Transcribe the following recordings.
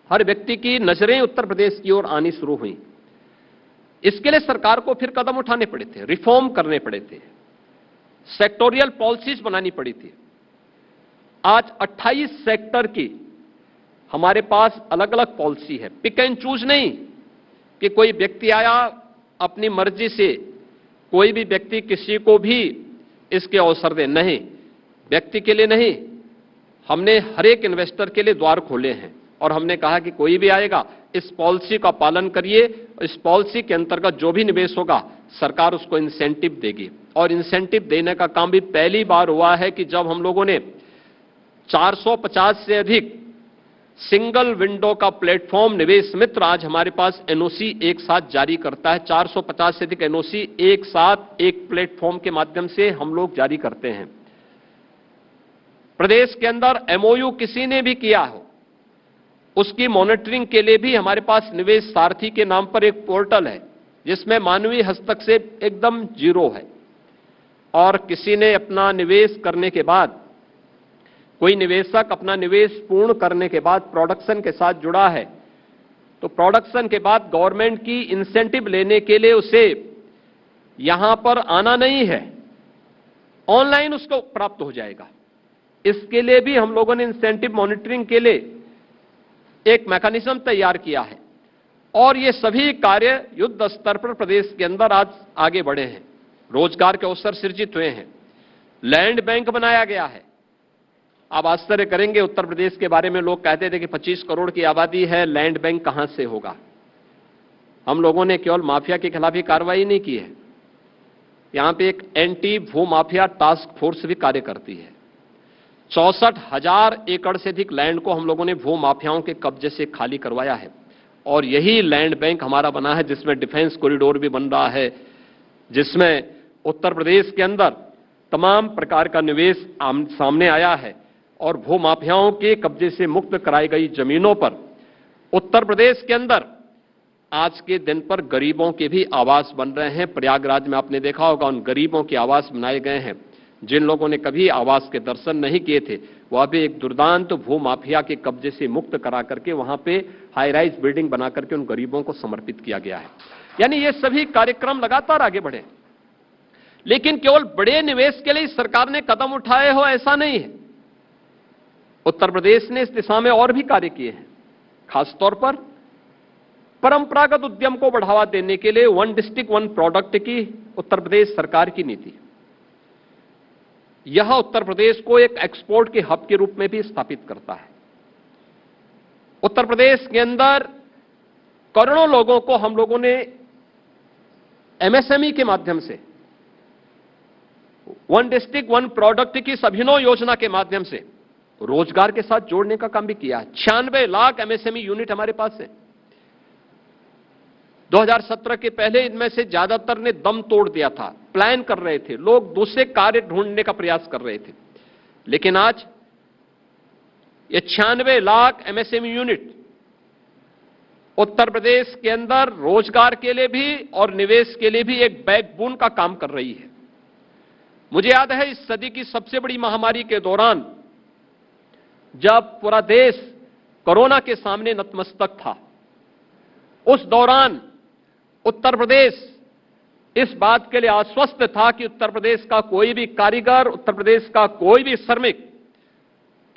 हर व्यक्ति की नजरें उत्तर प्रदेश की ओर आनी शुरू हुई। इसके लिए सरकार को फिर कदम उठाने पड़े थे, रिफॉर्म करने पड़े थे, सेक्टोरियल पॉलिसीज बनानी पड़ी थी। आज 28 सेक्टर की हमारे पास अलग अलग पॉलिसी है। पिक एंड चूज नहीं कि कोई व्यक्ति आया अपनी मर्जी से कोई भी व्यक्ति किसी को भी इसके अवसर दे, नहीं, व्यक्ति के लिए नहीं, हमने हर एक इन्वेस्टर के लिए द्वार खोले हैं और हमने कहा कि कोई भी आएगा इस पॉलिसी का पालन करिए। इस पॉलिसी के अंतर्गत जो भी निवेश होगा सरकार उसको इंसेंटिव देगी और इंसेंटिव देने का काम भी पहली बार हुआ है कि जब हम लोगों ने 450 से अधिक सिंगल विंडो का प्लेटफॉर्म निवेश मित्र आज हमारे पास एनओसी एक साथ जारी करता है। 450 से अधिक एनओसी एक साथ एक प्लेटफॉर्म के माध्यम से हम लोग जारी करते हैं। प्रदेश के अंदर एमओयू किसी ने भी किया हो उसकी मॉनिटरिंग के लिए भी हमारे पास निवेश सारथी के नाम पर एक पोर्टल है जिसमें मानवीय हस्तक्षेप एकदम जीरो है। और किसी ने अपना निवेश करने के बाद, कोई निवेशक अपना निवेश पूर्ण करने के बाद प्रोडक्शन के साथ जुड़ा है तो प्रोडक्शन के बाद गवर्नमेंट की इंसेंटिव लेने के लिए उसे यहां पर आना नहीं है, ऑनलाइन उसको प्राप्त हो जाएगा। इसके लिए भी हम लोगों ने इंसेंटिव मॉनिटरिंग के लिए एक मैकेनिज्म तैयार किया है और ये सभी कार्य युद्ध स्तर पर प्रदेश के अंदर आज आगे बढ़े हैं। रोजगार के अवसर सृजित हुए हैं, लैंड बैंक बनाया गया है। आप आश्चर्य करेंगे, उत्तर प्रदेश के बारे में लोग कहते थे कि 25 करोड़ की आबादी है, लैंड बैंक कहां से होगा। हम लोगों ने केवल माफिया के खिलाफ ही कार्रवाई नहीं की है, यहां पे एक एंटी भू माफिया टास्क फोर्स भी कार्य करती है। 64,000 एकड़ से अधिक लैंड को हम लोगों ने भू माफियाओं के कब्जे से खाली करवाया है और यही लैंड बैंक हमारा बना है जिसमें डिफेंस कॉरिडोर भी बन रहा है, जिसमें उत्तर प्रदेश के अंदर तमाम प्रकार का निवेश सामने आया है और भू माफियाओं के कब्जे से मुक्त कराई गई जमीनों पर उत्तर प्रदेश के अंदर आज के दिन पर गरीबों के भी आवास बन रहे हैं। प्रयागराज में आपने देखा होगा उन गरीबों के आवास बनाए गए हैं। जिन लोगों ने कभी आवास के दर्शन नहीं किए थे वह भी एक दुर्दांत भू माफिया के कब्जे से मुक्त करा करके वहां पे हाई राइज बिल्डिंग बना करके उन गरीबों को समर्पित किया गया है। यानी ये सभी कार्यक्रम लगातार आगे बढ़े, लेकिन केवल बड़े निवेश के लिए सरकार ने कदम उठाए हो ऐसा नहीं है। उत्तर प्रदेश ने इस दिशा में और भी कार्य किए हैं। खासतौर पर परंपरागत उद्यम को बढ़ावा देने के लिए वन डिस्ट्रिक्ट वन प्रोडक्ट की उत्तर प्रदेश सरकार की नीति, यह उत्तर प्रदेश को एक एक्सपोर्ट के हब के रूप में भी स्थापित करता है। उत्तर प्रदेश के अंदर करोड़ों लोगों को हम लोगों ने एमएसएमई के माध्यम से वन डिस्ट्रिक्ट वन प्रोडक्ट की अभिनव योजना के माध्यम से रोजगार के साथ जोड़ने का काम भी किया है। 96 लाख एमएसएमई यूनिट हमारे पास है। 2017 के पहले इनमें से ज्यादातर ने दम तोड़ दिया था, प्लान कर रहे थे, लोग दूसरे कार्य ढूंढने का प्रयास कर रहे थे, लेकिन आज ये 96 लाख एमएसएमई यूनिट उत्तर प्रदेश के अंदर रोजगार के लिए भी और निवेश के लिए भी एक बैकबोन का काम कर रही है। मुझे याद है इस सदी की सबसे बड़ी महामारी के दौरान जब पूरा देश कोरोना के सामने नतमस्तक था, उस दौरान उत्तर प्रदेश इस बात के लिए आश्वस्त था कि उत्तर प्रदेश का कोई भी कारीगर, उत्तर प्रदेश का कोई भी श्रमिक,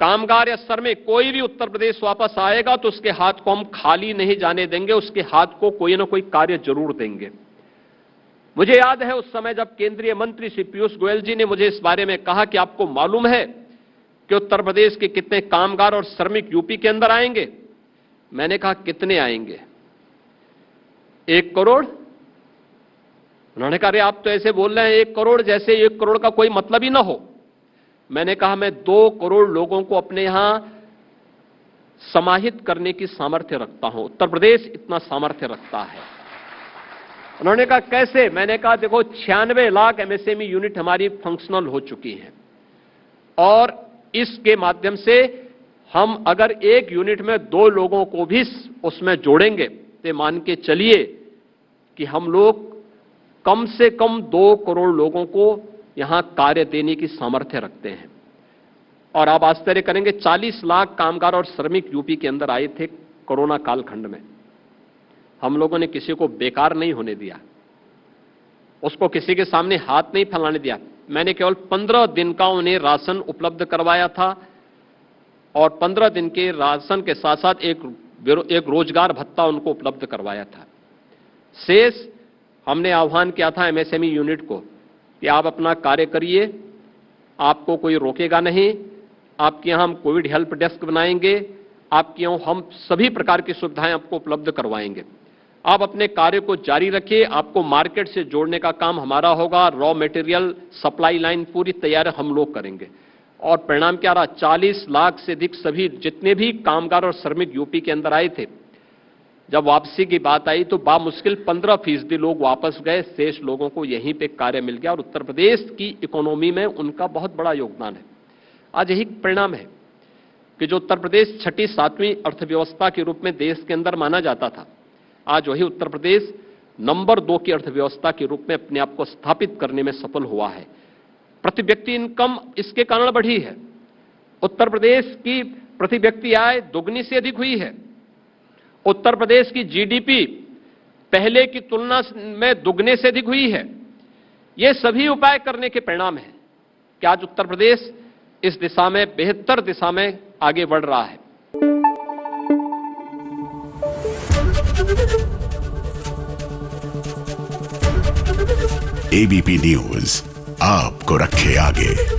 कामगार या श्रमिक कोई भी उत्तर प्रदेश वापस आएगा तो उसके हाथ को हम खाली नहीं जाने देंगे, उसके हाथ को कोई ना कोई कार्य जरूर देंगे। मुझे याद है उस समय जब केंद्रीय मंत्री श्री पीयूष गोयल जी ने मुझे इस बारे में कहा कि आपको मालूम है कि उत्तर प्रदेश के कितने कामगार और श्रमिक यूपी के अंदर आएंगे। मैंने कहा कितने आएंगे? 1 करोड़। उन्होंने कहा अरे आप तो ऐसे बोल रहे हैं 1 करोड़, जैसे 1 करोड़ का कोई मतलब ही ना हो। मैंने कहा मैं 2 करोड़ लोगों को अपने यहां समाहित करने की सामर्थ्य रखता हूं, उत्तर प्रदेश इतना सामर्थ्य रखता है। उन्होंने कहा कैसे? मैंने कहा देखो 96 लाख एमएसएमई यूनिट हमारी फंक्शनल हो चुकी हैं और इसके माध्यम से हम अगर एक यूनिट में 2 लोगों को भी उसमें जोड़ेंगे तो मान के चलिए कि हम लोग कम से कम 2 करोड़ लोगों को यहां कार्य देने की सामर्थ्य रखते हैं। और आप आश्चर्य करेंगे 40 लाख कामगार और श्रमिक यूपी के अंदर आए थे कोरोना कालखंड में हम लोगों ने किसी को बेकार नहीं होने दिया, उसको किसी के सामने हाथ नहीं फैलाने दिया। मैंने केवल 15 दिन का उन्हें राशन उपलब्ध करवाया था और 15 दिन के राशन के साथ साथ एक रोजगार भत्ता उनको उपलब्ध करवाया था। शेष हमने आह्वान किया था एमएसएमई यूनिट को कि आप अपना कार्य करिए, आपको कोई रोकेगा नहीं, आपके यहां हम कोविड हेल्प डेस्क बनाएंगे, आपके यहां हम सभी प्रकार की सुविधाएं आपको उपलब्ध करवाएंगे। आप अपने कार्य को जारी रखिए, आपको मार्केट से जोड़ने का काम हमारा होगा, रॉ मटेरियल सप्लाई लाइन पूरी तैयार हम लोग करेंगे। और परिणाम क्या रहा, 40 लाख से अधिक सभी जितने भी कामगार और श्रमिक यूपी के अंदर आए थे, जब वापसी की बात आई तो बामुश्किल 15% लोग वापस गए, शेष लोगों को यहीं पे कार्य मिल गया और उत्तर प्रदेश की इकोनॉमी में उनका बहुत बड़ा योगदान है। आज यही परिणाम है कि जो उत्तर प्रदेश 6ठी 7वीं अर्थव्यवस्था के रूप में देश के अंदर माना जाता था, आज वही उत्तर प्रदेश नंबर 2 की अर्थव्यवस्था के रूप में अपने आप को स्थापित करने में सफल हुआ है। प्रति व्यक्ति इनकम इसके कारण बढ़ी है। उत्तर प्रदेश की प्रति व्यक्ति आय दोगुनी से अधिक हुई है। उत्तर प्रदेश की जीडीपी पहले की तुलना में दुगने से अधिक हुई है। ये सभी उपाय करने के परिणाम हैं कि आज उत्तर प्रदेश इस दिशा में बेहतर दिशा में आगे बढ़ रहा है। एबीपी न्यूज आपको रखे आगे।